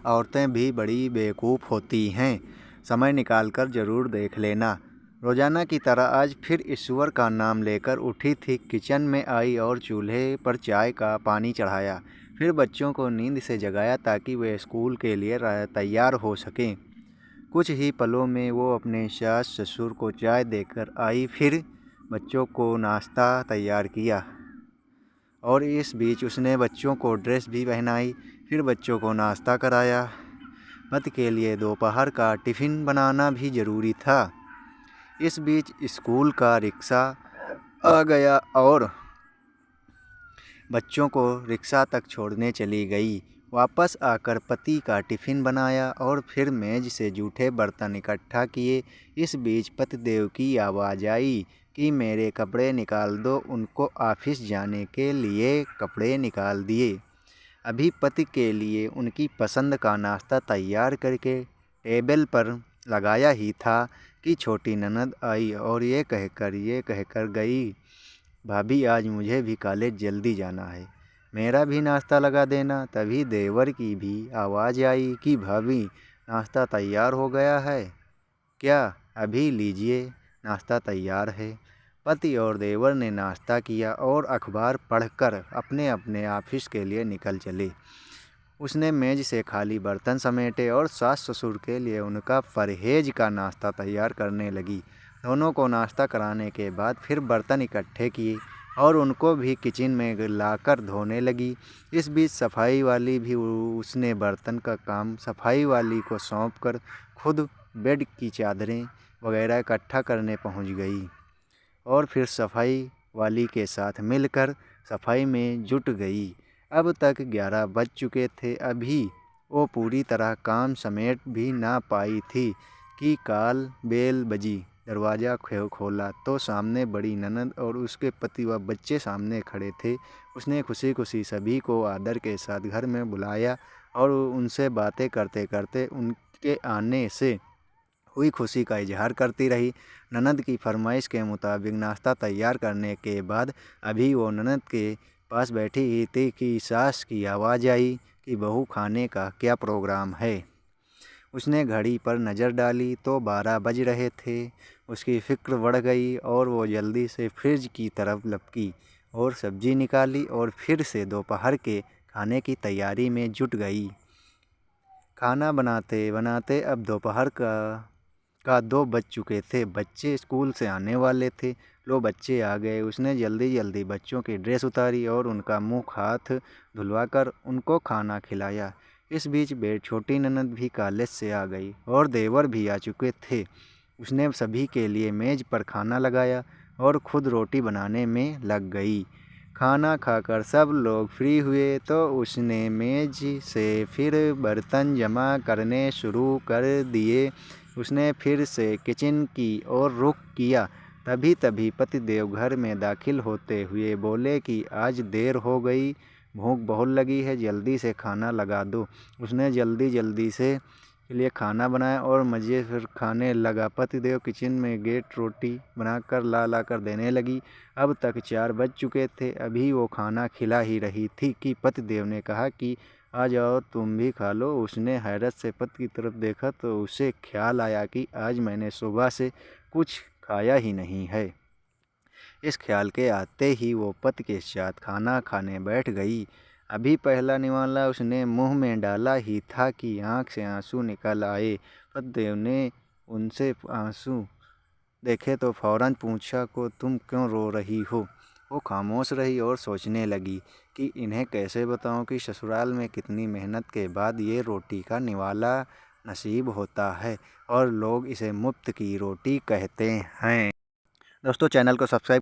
औरतें भी बड़ी बेवकूफ़ होती हैं। समय निकालकर ज़रूर देख लेना। रोज़ाना की तरह आज फिर ईश्वर का नाम लेकर उठी थी, किचन में आई और चूल्हे पर चाय का पानी चढ़ाया। फिर बच्चों को नींद से जगाया ताकि वे स्कूल के लिए तैयार हो सकें। कुछ ही पलों में वो अपने सास ससुर को चाय देकर आई, फिर बच्चों को नाश्ता तैयार किया और इस बीच उसने बच्चों को ड्रेस भी पहनाई। फिर बच्चों को नाश्ता कराया। पति के लिए दोपहर का टिफ़िन बनाना भी ज़रूरी था। इस बीच स्कूल का रिक्शा आ गया और बच्चों को रिक्शा तक छोड़ने चली गई। वापस आकर पति का टिफ़िन बनाया और फिर मेज़ से जूठे बर्तन इकट्ठा किए। इस बीच पतिदेव की आवाज़ आई कि मेरे कपड़े निकाल दो। उनको ऑफिस जाने के लिए कपड़े निकाल दिए। अभी पति के लिए उनकी पसंद का नाश्ता तैयार करके टेबल पर लगाया ही था कि छोटी ननद आई और ये कहकर गई, भाभी आज मुझे भी कॉलेज जल्दी जाना है, मेरा भी नाश्ता लगा देना। तभी देवर की भी आवाज़ आई कि भाभी नाश्ता तैयार हो गया है क्या, अभी लीजिए, नाश्ता तैयार है। पति और देवर ने नाश्ता किया और अखबार पढ़कर अपने अपने ऑफिस के लिए निकल चले। उसने मेज़ से खाली बर्तन समेटे और सास ससुर के लिए उनका परहेज का नाश्ता तैयार करने लगी। दोनों को नाश्ता कराने के बाद फिर बर्तन इकट्ठे किए और उनको भी किचन में लाकर धोने लगी। इस बीच सफाई वाली भी उसने बर्तन का काम सफाई वाली को सौंपकर खुद बेड की चादरें वगैरह इकट्ठा करने पहुंच गई और फिर सफाई वाली के साथ मिलकर सफाई में जुट गई। अब तक 11 बज चुके थे। अभी वो पूरी तरह काम समेट भी ना पाई थी कि काल बेल बजी। दरवाज़ा खोला तो सामने बड़ी ननद और उसके पति व बच्चे सामने खड़े थे। उसने खुशी खुशी सभी को आदर के साथ घर में बुलाया और उनसे बातें करते करते उनके आने से हुई खुशी का इजहार करती रही। ननद की फरमाइश के मुताबिक नाश्ता तैयार करने के बाद अभी वो ननद के पास बैठी ही थी कि सास की आवाज़ आई कि बहू खाने का क्या प्रोग्राम है। उसने घड़ी पर नज़र डाली तो 12 बज रहे थे। उसकी फ़िक्र बढ़ गई और वो जल्दी से फ्रिज की तरफ लपकी और सब्ज़ी निकाली और फिर से दोपहर के खाने की तैयारी में जुट गई। खाना बनाते बनाते अब दोपहर का 2 बज चुके थे। बच्चे स्कूल से आने वाले थे। लो बच्चे आ गए। उसने जल्दी जल्दी बच्चों की ड्रेस उतारी और उनका मुँह हाथ धुलवाकर उनको खाना खिलाया। इस बीच छोटी ननद भी कॉलेज से आ गई और देवर भी आ चुके थे। उसने सभी के लिए मेज़ पर खाना लगाया और खुद रोटी बनाने में लग गई। खाना खाकर सब लोग फ्री हुए तो उसने मेज़ से फिर बर्तन जमा करने शुरू कर दिए। उसने फिर से किचन की ओर रुख किया। तभी पतिदेव घर में दाखिल होते हुए बोले कि आज देर हो गई, भूख बहुत लगी है, जल्दी से खाना लगा दो। उसने जल्दी से के लिए खाना बनाया और मज़े फिर खाने लगा। पतिदेव किचन में गेट रोटी बनाकर ला कर देने लगी। अब तक 4 बज चुके थे। अभी वो खाना खिला ही रही थी कि पतिदेव ने कहा कि आ जाओ तुम भी खा लो। उसने हैरत से पति की तरफ देखा तो उसे ख्याल आया कि आज मैंने सुबह से कुछ खाया ही नहीं है। इस ख्याल के आते ही वो पति के साथ खाना खाने बैठ गई। अभी पहला निवाला उसने मुंह में डाला ही था कि आँख से आंसू निकल आए। पतिदेव ने उनसे आंसू देखे तो फौरन पूछा को तुम क्यों रो रही हो। वो खामोश रही और सोचने लगी कि इन्हें कैसे बताऊं कि ससुराल में कितनी मेहनत के बाद ये रोटी का निवाला नसीब होता है और लोग इसे मुफ्त की रोटी कहते हैं। दोस्तों चैनल को सब्सक्राइब